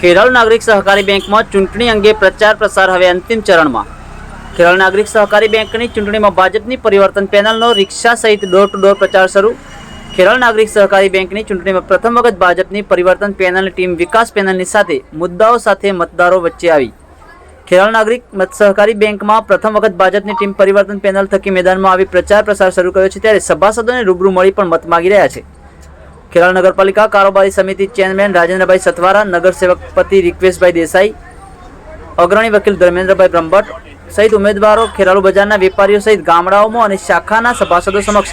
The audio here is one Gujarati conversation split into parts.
ખેરાલુ નાગરિક સહકારી બેંકમાં ચૂંટણી અંગે પ્રચાર પ્રસાર હવે અંતિમ ચરણમાં। ખેરાલુ નાગરિક સહકારી બેંકની ચૂંટણીમાં ભાજપની પરિવર્તન પેનલનો રિક્ષા સહિત ડોર ટુ ડોર પ્રચાર શરૂ। ખેરાલુ નાગરિક સહકારી બેંકની ચૂંટણીમાં પ્રથમ વખત ભાજપની પરિવર્તન પેનલની ટીમ વિકાસ પેનલની સાથે મુદ્દાઓ સાથે મતદારો વચ્ચે આવી। ખેરાલુ નાગરિક સહકારી બેંકમાં પ્રથમ વખત ભાજપની ટીમ પરિવર્તન પેનલ થકી મેદાનમાં આવી પ્રચાર પ્રસાર શરૂ કર્યો છે, ત્યારે સભાસદોને રૂબરૂ મળી પણ મત માગી રહ્યા છે। ખેરાલુ નગરપાલિકા કારોબારી સમિતિ ચેરમેન રાજેન્દ્રભાઈ સથવારા, નગરસેવકપતિ રિક્વેશભાઈ દેસાઈ, અગ્રણી વકીલ ધર્મેન્દ્રભાઈ બ્રહ્મભટ્ટ સહિત ઉમેદવારો, ખેરાલુ બજારના વેપારીઓ સહિત ગામડાઓમાં અને શાખાના સભાસદો સમક્ષ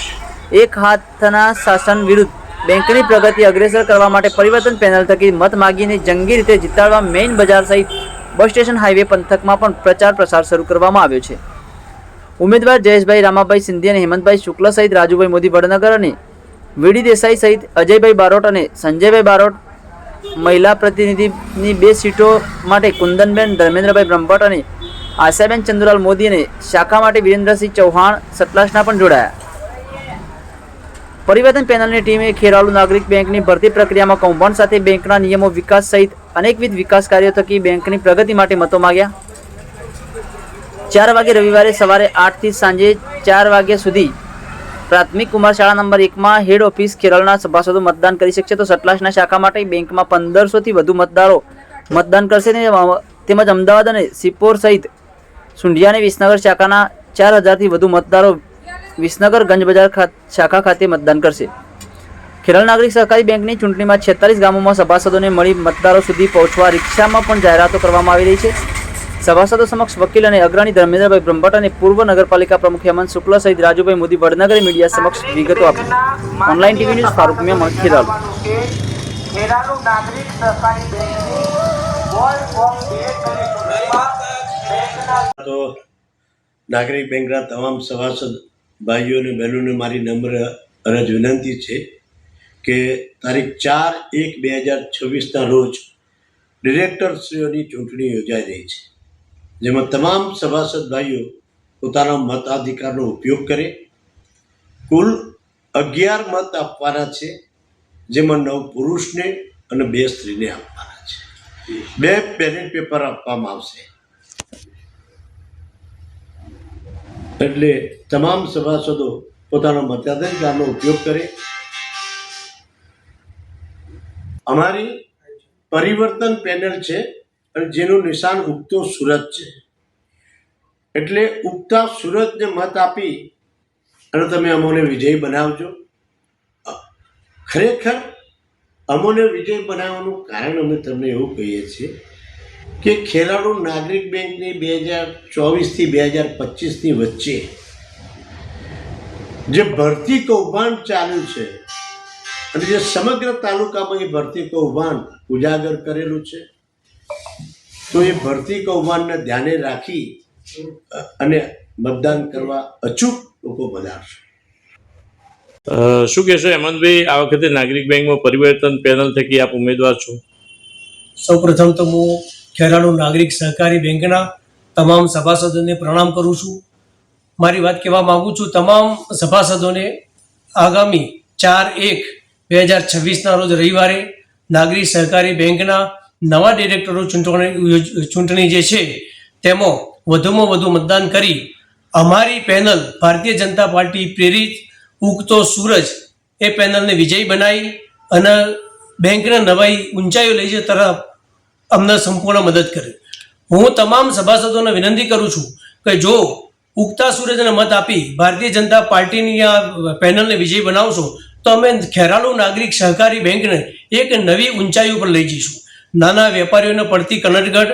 એક હાથના શાસન વિરુદ્ધ બેંકની પ્રગતિ અગ્રેસર કરવા માટે પરિવર્તન પેનલ થકી મત માગીને જંગી રીતે જીતાડવા મેઇન બજાર સહિત બસ સ્ટેશન હાઈવે પંથકમાં પણ પ્રચાર પ્રસાર શરૂ કરવામાં આવ્યો છે। ઉમેદવાર જયેશભાઈ રામાભાઈ સિંધી અને હેમંતભાઈ શુક્લ સહિત રાજુભાઈ મોદી વડનગર અને વીડી દેસાઈ સહિત અજયભાઈ બારોટ અને સંજયભાઈ બારોટ, મહિલા પ્રતિનિધિની 2 સીટો માટે કુંદનબેન ધર્મેન્દ્રભાઈ બ્રહ્મભટ્ટ અને આશાબેન ચંદુલાલ મોદી અને શાખા માટે વિરેન્દ્રસિંહ ચૌહાણ સતલાસના પણ જોડાયા। પરિવર્તન પેનલની ટીમે ખેરાલુ નાગરિક બેંકની ભરતી પ્રક્રિયામાં કૌભાંડ સાથે બેંકના નિયમો વિકાસ સહિત અનેકવિધ વિકાસ કાર્યો થકી બેંકની પ્રગતિ માટે મતો માગ્યા। 4 વાગે રવિવારે સવારે 8 થી સાંજે 4 વાગ્યા સુધી પ્રાથમિક કુમાર શાળા નંબર 1માં હેડ ઓફિસ ખેરાલુના સભાસદો મતદાન કરી શકશે, તો સતલાસના શાખા માટે બેંકમાં 1500થી વધુ મતદારો મતદાન કરશે, તેમજ અમદાવાદ અને સિપોર સહિત સુંઢિયા અને વિસનગર શાખાના 4000થી વધુ મતદારો વિસનગર ગંજ બજાર શાખા ખાતે મતદાન કરશે। ખેરાલુ નાગરિક સહકારી બેંકની ચૂંટણીમાં 46 ગામોમાં સભાસદોને મળી મતદારો સુધી પહોંચવા રિક્ષામાં પણ જાહેરાતો કરવામાં આવી રહી છે। સભાસદો સમક્ષ વકીલ અને અગ્રણી ધર્મેન્દ્રભાઈ બ્રહ્મભટ્ટ અને પૂર્વ નગરપાલિકા પ્રમુખ હેમંત શુક્લ સહિત રાજુભાઈ મોદી વડનગરે મીડિયા સમક્ષ વિગતો આપી। Online TV news Farooq Memon, Kheralu. Kheralu નાગરિક સહકારી બેંકની બોલ ફોર્મ 2 તો નાગરિક બેંકના તમામ સભાસદ ભાઈઓ અને બહેનોને મારી નમ્ર અરજ વિનંતી છે કે તારીખ 4/1/2026ના રોજ ડિરેક્ટરશ્રીઓની ચૂંટણી યોજાઈ રહી છે, જેમાં તમામ સભાસદ ભાઈઓ પોતાના મતાધિકારનો ઉપયોગ કરે। કુલ 11 મત આપવાના છે, જેમાં 9 પુરુષને અને 2 સ્ત્રીને આપવાના છે। 2 બેલેટ પેપર આપવામાં આવશે, એટલે તમામ સભાસદો પોતાના મતાધિકારનો ઉપયોગ કરે। અમારી પરિવર્તન પેનલ છે અને જેનું નિશાન ઉગતો સૂરજ છે, એટલે ઉગતા સૂરજને મત આપી અને તમે અમોને વિજય બનાવજો। ખરેખર અમોને વિજય બનાવવાનું કારણ અમે તમને એવું કહીએ છીએ કે ખેરાલુ નાગરિક બેંકની 2024થી 2025ની વચ્ચે જે ભરતી કૌભાંડ ચાલ્યું છે અને જે સમગ્ર તાલુકામાં એ ભરતી કૌભાંડ ઉજાગર કરેલું છે, તો એ ભરતી કૌભાંડને ધ્યાને રાખી અને મતદાન કરવા અચૂક લોકો વધારશે। શું કહેશો હેમંતભાઈ, આ વખતે નાગરિક બેંકમાં પરિવર્તન પેનલ થકી આપ ઉમેદવાર છો? સૌપ્રથમ તો હું ખેરાલુ નાગરિક સહકારી બેંકના તમામ સભાસદોને પ્રણામ કરું છું। મારી વાત કહેવા માગું છું તમામ સભાસદોને, આગામી 4/1/2026ના રોજ રવિવારે નાગરિક સહકારી બેંકના નવા ડિરેક્ટરો ચૂંટણી જે છે તેમાં વધુમાં વધુ મતદાન કરી અમારી પેનલ ભારતીય જનતા પાર્ટી પ્રેરિત ઉગતો સૂરજ એ પેનલને વિજયી બનાવી અને બેંકને નવી ઊંચાઈઓ લઈ જવા તરફ અમને સંપૂર્ણ મદદ કરે। હું તમામ સભાસદોને વિનંતી કરું છું કે જો ઉગતા સૂરજને મત આપી ભારતીય જનતા પાર્ટીની આ પેનલને વિજય બનાવશો તો અમે ખેરાલુ નાગરિક સહકારી બેંકને એક નવી ઊંચાઈ ઉપર લઈ જઈશું। નાના વેપારીઓને પડતી કનટગઢ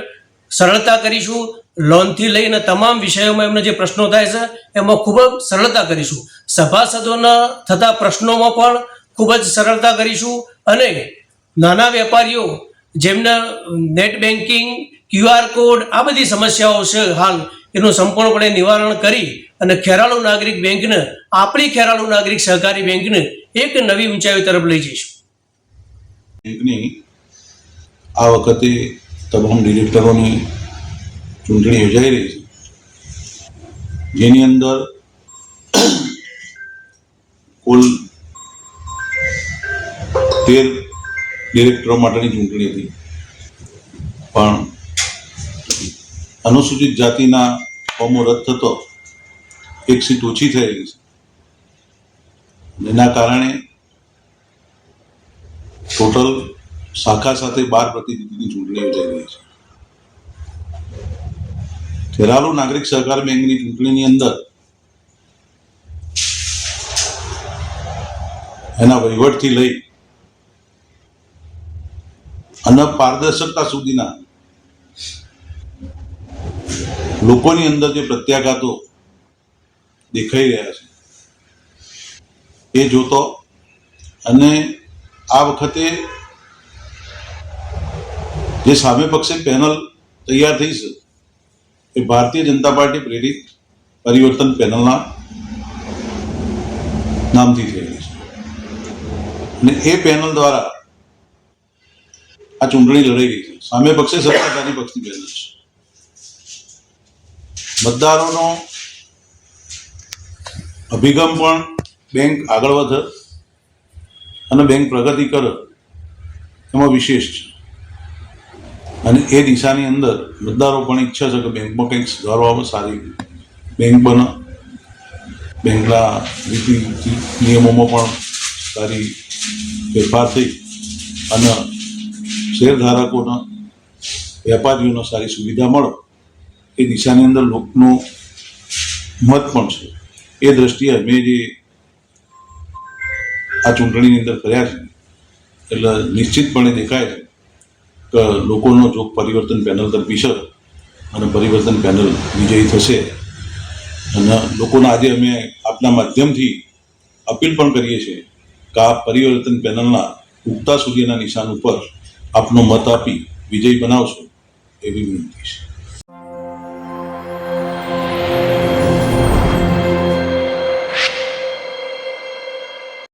સરળતા કરીશું, લોનથી લઈને તમામ વિષયોમાં એમને જે પ્રશ્નો થાય છે એમાં ખૂબ જ સરળતા કરીશું। સભાસદોના થતા પ્રશ્નોમાં પણ ખૂબ જ સરળતા કરીશું અને નાના વેપારીઓ જેમને નેટ બેન્કિંગ, QR કોડ આ બધી સમસ્યાઓ છે હાલ એનું સંપૂર્ણપણે નિવારણ કરી અને ખેરાલુ નાગરિક બેંકને, આપણી ખેરાલુ નાગરિક સહકારી બેંકને એક નવી ઊંચાઈઓ તરફ લઈ જઈશું। બેંકની આ વખતે તમામ ડિરેક્ટરોની ચૂંટણી યોજાઈ રહી છે, જેની અંદર કુલ 13 ડિરેક્ટરો માટેની ચૂંટણી હતી। પણ અનુસૂચિત જાતિના ફોર્મો રદ થતો એક સીટ ઓછી થઈ રહી છે. એના કારણે ટોટલ શાખા સાથે 12 પ્રતિનિધિની ચૂંટણી યોજાઈ રહી છે. ખેરાલુ નાગરિક સહકાર બેંકની ચૂંટણીની અંદર એના વહીવટથી લઈ અને પારદર્શકતા સુધીના લોકોની અંદર જે પ્રત્યાઘાતો દેખાઈ રહ્યા છે એ જોતો અને આ વખતે જે સામે પક્ષે પેનલ તૈયાર થઈ છે એ ભારતીય જનતા પાર્ટી પ્રેરિત પરિવર્તન પેનલના નામથી થઈ રહી છે અને એ પેનલ દ્વારા આ ચૂંટણી લડાઈ રહી છે. સામે પક્ષે સત્તાધારી પક્ષની પેનલ છે. મતદારોનો અભિગમ પણ બેંક આગળ વધે અને બેંક પ્રગતિ કરે એમાં વિશેષ છે અને એ દિશાની અંદર મતદારો પણ ઈચ્છે છે કે બેંકમાં કંઈક સુધારો આવે, સારી બેંક બને, બેંકના નીતિ નિયમોમાં પણ સારી ફેરફાર થઈ અને શેરધારકોના વેપારીઓને સારી સુવિધા મળે એ દિશાની અંદર લોકનો મત પણ છે. એ દ્રષ્ટિએ અમે જે આ ચૂંટણીની અંદર કર્યા છે એટલે નિશ્ચિતપણે દેખાય છે કે લોકોનો જોગ પરિવર્તન પેનલ તરફી છે અને પરિવર્તન પેનલ વિજયી થશે. અને લોકોને આજે અમે આપના માધ્યમથી અપીલ પણ કરીએ છીએ કે આ પરિવર્તન પેનલના ઉગતા સૂર્યના નિશાન ઉપર આપનો મત આપી વિજય બનાવશો એવી વિનંતી છે.